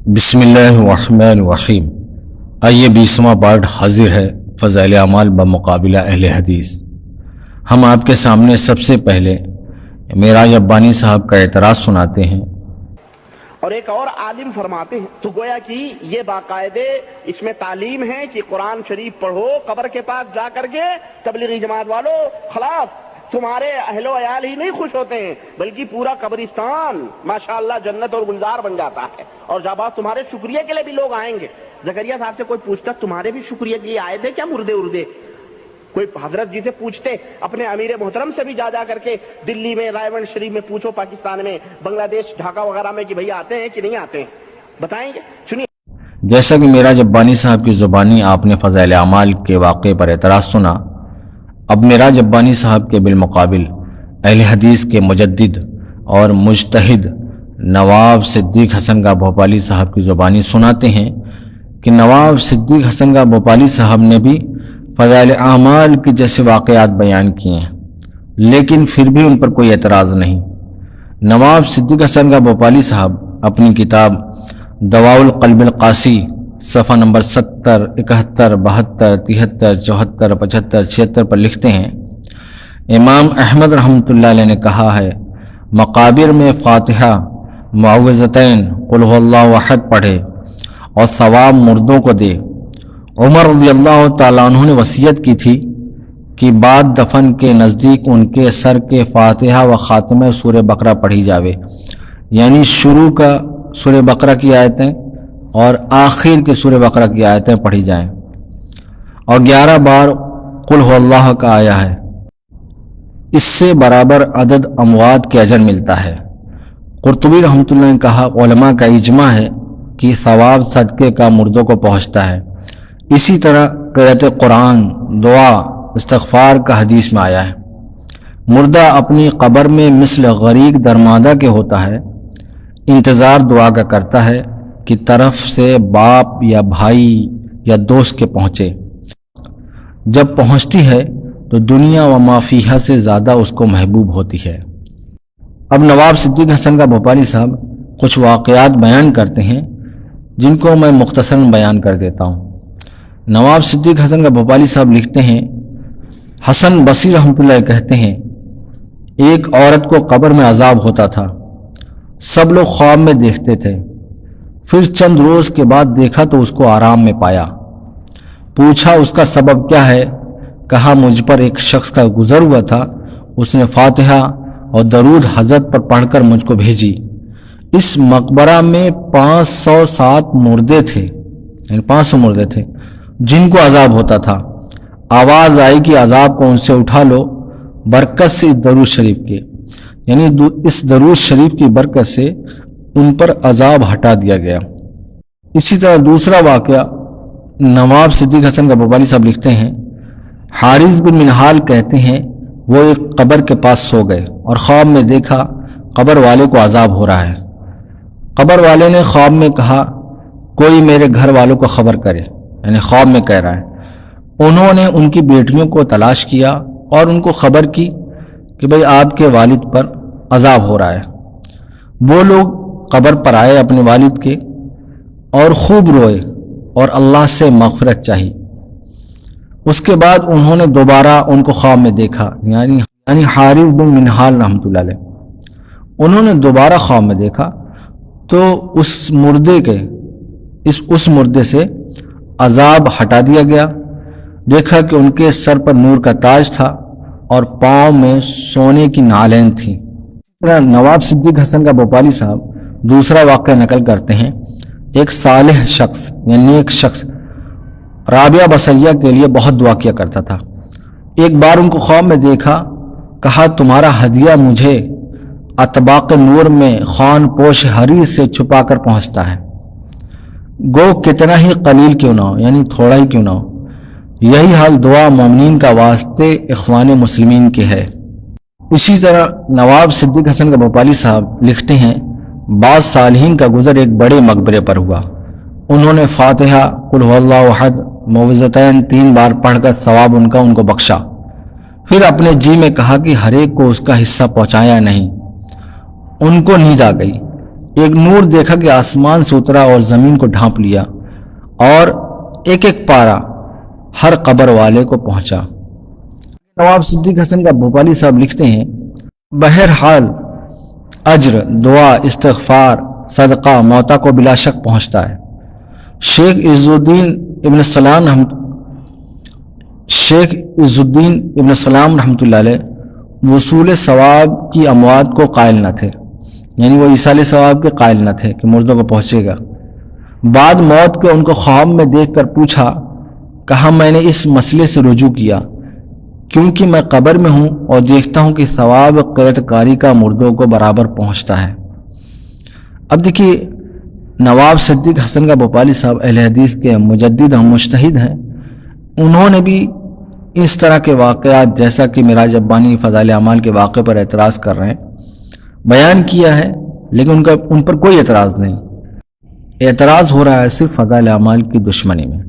بسم اللہ الرحمن الرحیم۔ آئیے 20واں پارٹ حاضر ہے فضائل اعمال بمقابلہ اہل حدیث۔ ہم آپ کے سامنے سب سے پہلے معراج ربانی صاحب کا اعتراض سناتے ہیں۔ اور ایک اور عالم فرماتے ہیں تو گویا کہ یہ باقاعدے اس میں تعلیم ہے کہ قرآن شریف پڑھو، قبر کے پاس جا کر کے تبلیغی جماعت والو خلاص تمہارے اہل و عیال ہی نہیں خوش ہوتے ہیں بلکہ پورا قبرستان ماشاءاللہ جنت اور گلزار بن جاتا ہے، اور جب آپ تمہارے شکریہ کے لیے بھی لوگ آئیں گے۔ زکریا صاحب سے کوئی پوچھتا تمہارے بھی شکریہ کے لیے آئے تھے کیا مردے اردے؟ کوئی حضرت جی سے پوچھتے، اپنے امیر محترم سے بھی جا کر کے دلی میں رائے گنج شریف میں پوچھو، پاکستان میں بنگلہ دیش ڈھاکہ وغیرہ میں کہ بھئی آتے ہیں کہ نہیں آتے ہیں، بتائیں گے؟ سنیے۔ جیسا کہ معراج ربانی صاحب کی زبانی آپ نے فضائل اعمال کے واقعے پر اعتراض سنا، اب معراج ربانی صاحب کے بالمقابل اہل حدیث کے مجدد اور مجتہد نواب صدیق حسن گاہ بھوپالی صاحب کی زبانی سناتے ہیں کہ نواب صدیق حسن گاہ بھوپالی صاحب نے بھی فضائل اعمال کے جیسے واقعات بیان کیے ہیں، لیکن پھر بھی ان پر کوئی اعتراض نہیں۔ نواب صدیق حسن گاہ بھوپالی صاحب اپنی کتاب دواء القلب القاسی صفحہ نمبر 70، 71، 72، 73، 74، 75، 76 پر لکھتے ہیں، امام احمد رحمۃ اللہ علیہ نے کہا ہے مقابر میں فاتحہ، معوذتین، قل هو اللہ احد پڑھے اور ثواب مردوں کو دے۔ عمر رضی اللہ تعالیٰ عنہ نے وصیت کی تھی کہ بعد دفن کے نزدیک ان کے سر کے فاتحہ و خاتمہ سورہ بقرہ پڑھی جاوے، یعنی شروع کا سورہ بقرہ کی آیتیں اور آخر کے سورہ بقرہ کی آیتیں پڑھی جائیں، اور 11 بار قل هو اللہ کا آیا ہے، اس سے برابر عدد اموات کے اجر ملتا ہے۔ قرطبی رحمۃ اللہ نے کہا علماء کا اجماع ہے کہ ثواب صدقے کا مردوں کو پہنچتا ہے۔ اسی طرح قرأت قرآن، دعا، استغفار کا حدیث میں آیا ہے۔ مردہ اپنی قبر میں مثل غریق درمادہ کے ہوتا ہے، انتظار دعا کا کرتا ہے کہ طرف سے باپ یا بھائی یا دوست کے پہنچے۔ جب پہنچتی ہے تو دنیا و ما فیہا سے زیادہ اس کو محبوب ہوتی ہے۔ اب نواب صدیق حسن کا بھوپالی صاحب کچھ واقعات بیان کرتے ہیں جن کو میں مختصراً بیان کر دیتا ہوں۔ نواب صدیق حسن کا بھوپالی صاحب لکھتے ہیں، حسن بصری رحمۃ اللہ کہتے ہیں ایک عورت کو قبر میں عذاب ہوتا تھا، سب لوگ خواب میں دیکھتے تھے، پھر چند روز کے بعد دیکھا تو اس کو آرام میں پایا۔ پوچھا اس کا سبب کیا ہے؟ کہا مجھ پر ایک شخص کا گزر ہوا تھا، اس نے فاتحہ اور درود حضرت پر پڑھ کر مجھ کو بھیجی۔ اس مقبرہ میں 507 مردے تھے، یعنی 500 مردے تھے جن کو عذاب ہوتا تھا۔ آواز آئی کہ عذاب کو ان سے اٹھا لو برکت سے اس درود شریف کے، یعنی اس درود شریف کی برکت سے ان پر عذاب ہٹا دیا گیا۔ اسی طرح دوسرا واقعہ نواب صدیق حسن کا بھوپالی صاحب لکھتے ہیں، حارث بن منہال کہتے ہیں وہ ایک قبر کے پاس سو گئے اور خواب میں دیکھا قبر والے کو عذاب ہو رہا ہے۔ قبر والے نے خواب میں کہا کوئی میرے گھر والوں کو خبر کرے، یعنی خواب میں کہہ رہا ہے۔ انہوں نے ان کی بیٹیوں کو تلاش کیا اور ان کو خبر کی کہ بھئی آپ کے والد پر عذاب ہو رہا ہے۔ وہ لوگ قبر پر آئے اپنے والد کے اور خوب روئے اور اللہ سے مغفرت چاہی۔ اس کے بعد انہوں نے دوبارہ ان کو خواب میں دیکھا، یعنی حارث بن منہال رحمۃ اللہ علیہ، انہوں نے دوبارہ خواب میں دیکھا تو اس مردے سے عذاب ہٹا دیا گیا۔ دیکھا کہ ان کے سر پر نور کا تاج تھا اور پاؤں میں سونے کی نالین تھیں۔ نواب صدیق حسن کا بھوپالی صاحب دوسرا واقعہ نقل کرتے ہیں، ایک صالح شخص یعنی نیک شخص رابعہ بصریہ کے لیے بہت دعا کیا کرتا تھا۔ ایک بار ان کو خواب میں دیکھا، کہا تمہارا ہدیہ مجھے اطباق نور میں خوان پوش حریر سے چھپا کر پہنچتا ہے، گو کتنا ہی قلیل کیوں نہ ہو، یعنی تھوڑا ہی کیوں نہ ہو۔ یہی حال دعا مومنین کا واسطے اخوان مسلمین کے ہے۔ اسی طرح نواب صدیق حسن کا بھوپالی صاحب لکھتے ہیں، بعض صالحین کا گزر ایک بڑے مقبرے پر ہوا، انہوں نے فاتحہ، قل هو اللہ احد، معوذتین 3 بار پڑھ کر ثواب ان کو بخشا۔ پھر اپنے جی میں کہا کہ ہر ایک کو اس کا حصہ پہنچایا نہیں۔ ان کو نیند آ گئی، ایک نور دیکھا کہ آسمان سے اترا اور زمین کو ڈھانپ لیا اور ایک ایک پارا ہر قبر والے کو پہنچا۔ نواب صدیق حسن کا بھوپالی صاحب لکھتے ہیں، بہرحال اجر، دعا، استغفار، صدقہ موتا کو بلا شک پہنچتا ہے۔ شیخ عز الدین ابن سلام رحمۃ اللہ علیہ وصول ثواب کی اموات کو قائل نہ تھے، یعنی وہ ایصال ثواب کے قائل نہ تھے کہ مردوں کو پہنچے گا۔ بعد موت کے ان کو خواب میں دیکھ کر پوچھا، کہا میں نے اس مسئلے سے رجوع کیا کیونکہ میں قبر میں ہوں اور دیکھتا ہوں کہ ثواب قرأت کاری کا مردوں کو برابر پہنچتا ہے۔ اب دیکھیے، نواب صدیق حسن کا بھوپالی صاحب اہل حدیث کے مجدد اور مجتہد ہیں، انہوں نے بھی اس طرح کے واقعات جیسا کہ معراج ربانی فضائل اعمال کے واقعے پر اعتراض کر رہے ہیں بیان کیا ہے، لیکن ان پر کوئی اعتراض نہیں، اعتراض ہو رہا ہے صرف فضائل اعمال کی دشمنی میں۔